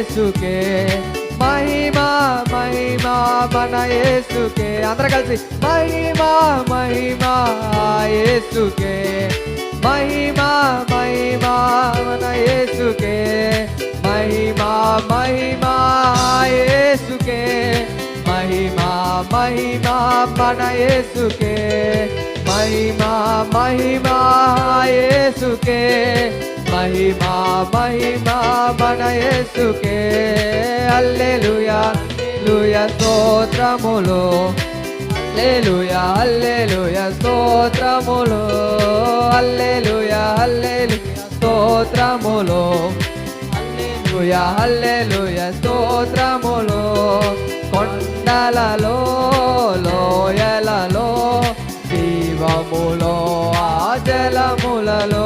యేసుకే మహిమా మహిమా మన యేసుకే. అందరూ కలిసి మహిమా మహిమా యేసుకే మహిమా మహిమా మన యేసుకే మహిమా మహిమా యేసుకే మహిమా మహిమా మన యేసుకే మహిమా మహిమా యేసుకే మహిమా మహిమా మన యేసుకే. హల్లెలూయా హల్లెలూయా స్తోత్రములు హల్లెలూయా హల్లెలూయా స్తోత్రములు హల్లెలూయా హల్లెలూయా స్తోత్రములు హల్లెలూయా హల్లెలూయా స్తోత్రములు. కొండలలో లోయలలో జీవములో ఆ జలములలో